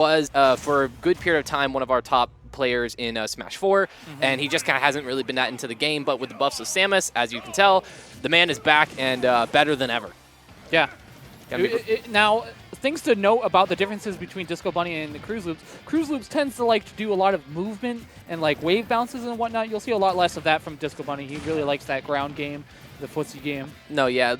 was for a good period of time one of our top players in Smash 4, and he just kind of hasn't really been that into the game. But with the buffs of Samus, as you can tell, the man is back and better than ever. Yeah. Now, things to note about the differences between DisqoBunny and the Cruise Loops. Cruise Loops tends to like to do a lot of movement and like wave bounces and whatnot. You'll see a lot less of that from DisqoBunny. He really likes that ground game, the footsie game. No, yeah.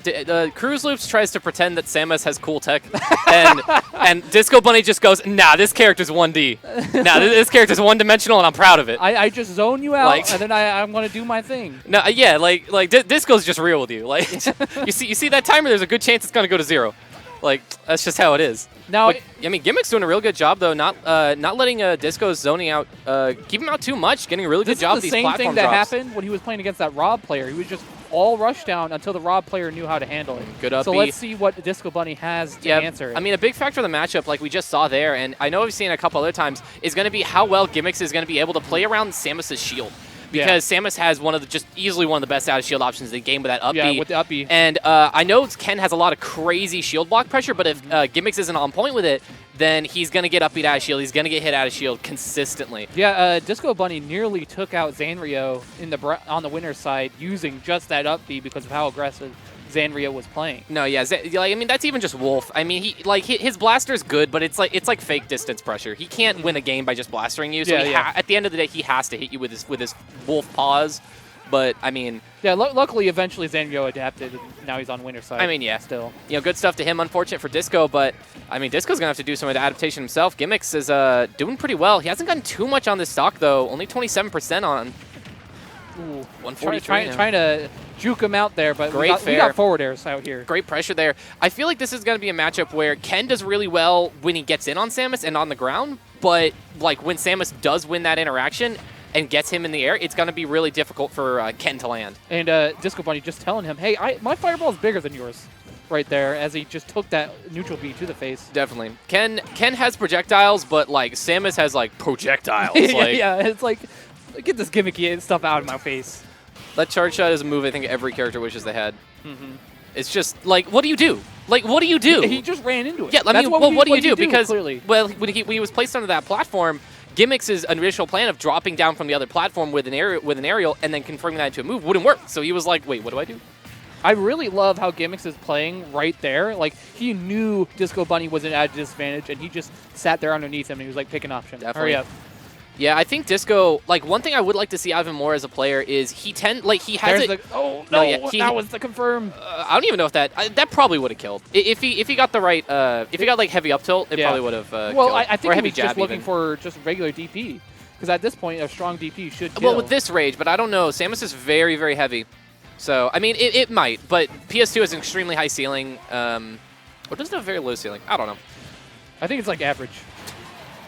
Cruise Loops tries to pretend that Samus has cool tech, and DisqoBunny just goes, nah, this character's 1D. Nah, this character's one-dimensional, and I'm proud of it. I just zone you out, and then I'm going to do my thing. No, yeah, Disco's just real with you. Like, you see that timer, there's a good chance it's going to go to 0. Like, that's just how it is. Now, but, I mean, Gimmix doing a real good job, though, not letting Disco's zoning out, keep him out too much, getting a really good job of these platform drops. This is the same thing that happened when he was playing against that Rob player. He was just all Rushdown until the Rob player knew how to handle it. Good up So let's see what DisqoBunny has to answer. I mean, a big factor of the matchup, like we just saw there, and I know we've seen it a couple other times, is going to be how well Gimmix is going to be able to play around Samus's shield. Because Samus has easily one of the best out of shield options in the game with that up B. Yeah, with the up B. And I know Ken has a lot of crazy shield block pressure, but if Gimmix isn't on point with it, then he's going to get up beat out of shield. He's going to get hit out of shield consistently. Yeah, DisqoBunny nearly took out Zanrio on the winner's side using just that up B because of how aggressive Zanrio was playing. No, yeah, I mean that's even just Wolf. I mean, his blaster's good, but it's like fake distance pressure. He can't win a game by just blastering you. So at the end of the day, he has to hit you with his Wolf paws. But I mean, yeah, luckily eventually Zanrio adapted, and now he's on winner's side. I mean, yeah, still, good stuff to him. Unfortunate for Disco, but I mean, Disco's gonna have to do some of the adaptation himself. Gimmix is doing pretty well. He hasn't gotten too much on this stock though. Only 27% on. Ooh, 143. Trying to juke him out there, but we got forward airs out here. Great pressure there. I feel like this is going to be a matchup where Ken does really well when he gets in on Samus and on the ground, but like when Samus does win that interaction and gets him in the air, it's going to be really difficult for Ken to land. And DisqoBunny just telling him, hey, my fireball is bigger than yours. Right there, as he just took that neutral B to the face. Definitely. Ken has projectiles, but like Samus has like projectiles. Yeah, it's like, get this gimmicky stuff out of my face. That charge shot is a move I think every character wishes they had. It's just like, what do you do? Like, what do you do? He just ran into it. Yeah, I mean, what do you do? Because clearly, well, when he was placed onto that platform, Gimmix's initial plan of dropping down from the other platform with an aerial and then confirming that into a move wouldn't work. So he was like, wait, what do I do? I really love how Gimmix is playing right there. Like, he knew DisqoBunny was at a disadvantage, and he just sat there underneath him, and he was like, pick an option. Definitely. Hurry up. Yeah, I think Disco, like, one thing I would like to see out of him more as a player is he has it. Oh, no, that was the confirm. I don't even know if that probably would have killed. If he got the right, if he got, like, heavy up tilt, it probably would have well, killed. I think or he heavy was jab just looking even. for just regular DP. Because at this point, a strong DP should kill. Well, with this rage, but I don't know. Samus is very, very heavy. So, I mean, it might, but PS2 has an extremely high ceiling. Or does it have a very low ceiling? I don't know. I think it's like average.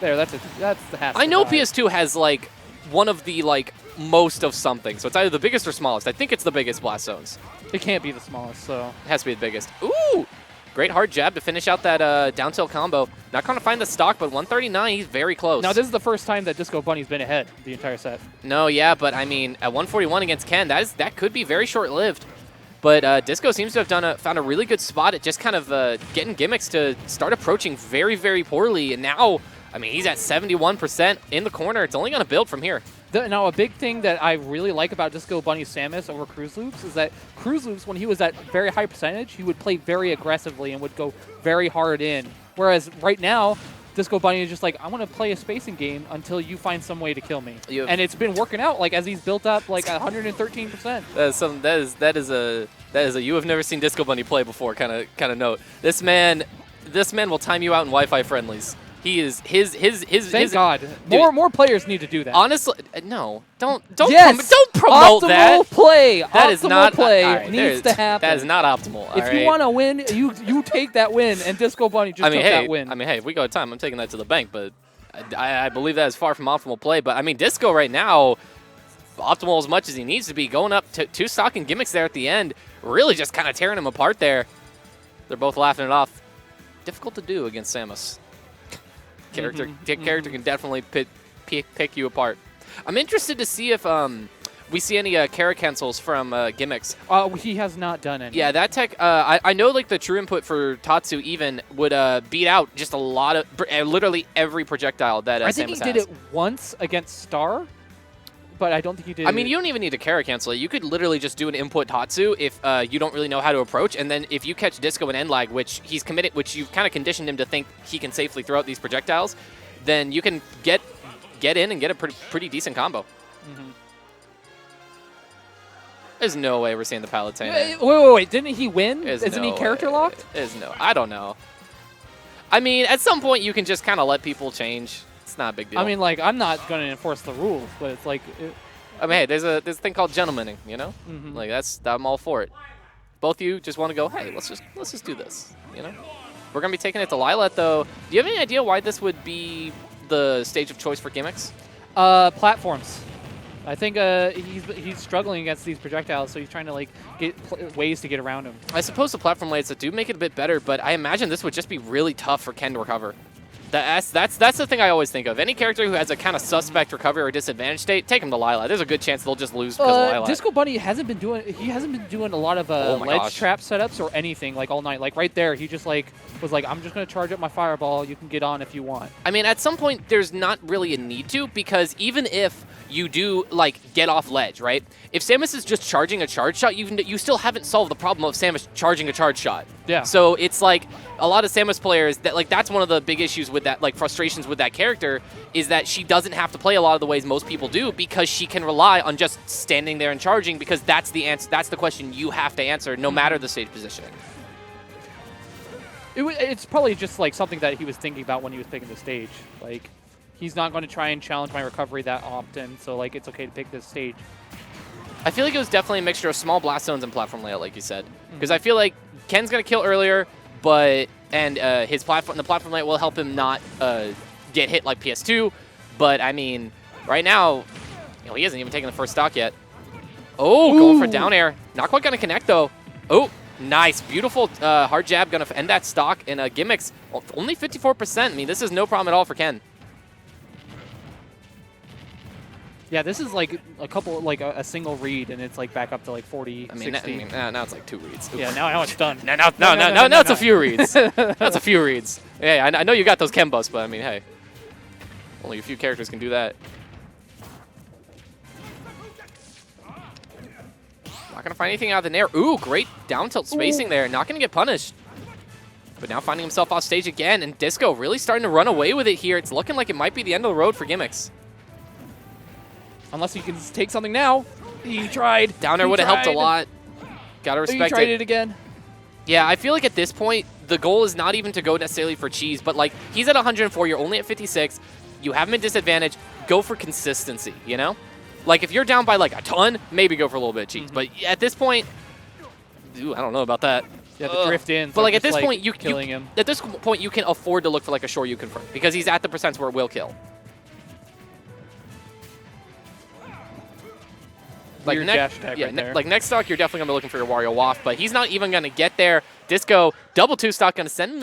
There, that's the half. I know PS2 has, like, one of the, like, most of something. So it's either the biggest or smallest. I think it's the biggest blast zones. It can't be the smallest, so. It has to be the biggest. Ooh! Great hard jab to finish out that down tilt combo. Not going to find the stock, but 139, he's very close. Now, this is the first time that DisqoBunny's been ahead the entire set. No, yeah, but I mean, at 141 against Ken, that could be very short-lived. But Disco seems to have found a really good spot at just kind of getting Gimmix to start approaching very, very poorly. And now, I mean, he's at 71% in the corner. It's only going to build from here. Now, a big thing that I really like about DisqoBunny's Samus over Cruise Loops is that Cruise Loops, when he was at very high percentage, he would play very aggressively and would go very hard in. Whereas right now, DisqoBunny is just like, I want to play a spacing game until you find some way to kill me. And it's been working out, like, as he's built up like 113%. That is a you have never seen DisqoBunny play before kind of note. This man will time you out in Wi-Fi friendlies. He is Thank God. More players need to do that. Honestly, no. Don't promote optimal that. Play. That is not play needs to happen. That is not optimal. If you want to win, you take that win, and DisqoBunny just took that win. I mean, hey, if we go to time, I'm taking that to the bank, but I believe that is far from optimal play. But I mean, Disco right now, optimal as much as he needs to be, going up to 2 stock and Gimmix there at the end, really just kind of tearing him apart there. They're both laughing it off. Difficult to do against Samus. Character can definitely pick you apart. I'm interested to see if we see any carry cancels from Gimmix. He has not done any. Yeah, that tech, I know like the true input for Tatsu even would beat out just a lot of, literally every projectile that Samus has. I think he did it once against Star, but I don't think he did. I mean, you don't even need to carry cancel it. You could literally just do an input Tatsu if you don't really know how to approach, and then if you catch Disco and end lag, which he's committed, which you've kind of conditioned him to think he can safely throw out these projectiles, then you can get in and get a pretty decent combo. Mm-hmm. There's no way we're seeing the Palutena. Wait. Didn't he win? Isn't he character locked? I don't know. I mean, at some point you can just kind of let people change. It's not a big deal. I mean, like, I'm not going to enforce the rules, but it's like... I mean, hey, there's a thing called gentlemaning, you know? Mm-hmm. Like, I'm all for it. Both of you just want to go, hey, let's just do this, you know? We're going to be taking it to Lilat, though. Do you have any idea why this would be the stage of choice for Gimmix? Platforms. I think he's struggling against these projectiles, so he's trying to like get ways to get around them. I suppose the platform lanes that do make it a bit better, but I imagine this would just be really tough for Ken to recover. That's the thing I always think of. Any character who has a kind of suspect recovery or disadvantage state, take him to Lilat. There's a good chance they'll just lose because of Lilat. DisqoBunny hasn't been doing a lot of ledge trap setups or anything like all night. Like right there, he just like was like, I'm just gonna charge up my fireball. You can get on if you want. I mean, at some point, there's not really a need to, because even if you do like get off ledge, right? If Samus is just charging a charge shot, you still haven't solved the problem of Samus charging a charge shot. Yeah. So it's like a lot of Samus players that's one of the big issues with that, like frustrations with that character, is that she doesn't have to play a lot of the ways most people do, because she can rely on just standing there and charging, because that's the answer. That's the question you have to answer, no matter the stage positioning. It's probably just like something that he was thinking about when he was picking the stage. Like, he's not going to try and challenge my recovery that often, so like it's okay to pick this stage. I feel like it was definitely a mixture of small blast zones and platform layout, like you said, because I feel like Ken's gonna kill earlier, but the platform layout will help him not get hit like PS2. But I mean, right now, he hasn't even taken the first stock yet. Oh, going for down air, not quite gonna connect though. Oh, nice, beautiful hard jab, gonna end that stock in a Gimmix. Only 54%. I mean, this is no problem at all for Ken. Yeah, this is like a couple, like a single read, and it's like back up to like 40, 60. Now it's like 2 reads. Oof. Yeah, now it's done. No, it's a few reads. That's a few reads. Yeah, I know you got those Kembos, but I mean, hey, only a few characters can do that. Not gonna find anything out of the nair. Ooh, great down tilt spacing there. Not gonna get punished. But now finding himself off stage again, and Disco really starting to run away with it here. It's looking like it might be the end of the road for Gimmix. Unless he can take something now. He tried. Down there would have helped a lot. Gotta respect it. He tried it again. Yeah, I feel like at this point, the goal is not even to go necessarily for cheese, but like, he's at 104, you're only at 56, you have him at disadvantage, go for consistency, you know? Like, if you're down by like a ton, maybe go for a little bit of cheese. But at this point, I don't know about that. Yeah, the drift in. But like at this point, at this point, you can afford to look for like a Shoryu confirm, because he's at the percents where it will kill. Like, like next stock, you're definitely going to be looking for your Wario Waft, but he's not even going to get there. Disco, double 2 stock, going to send him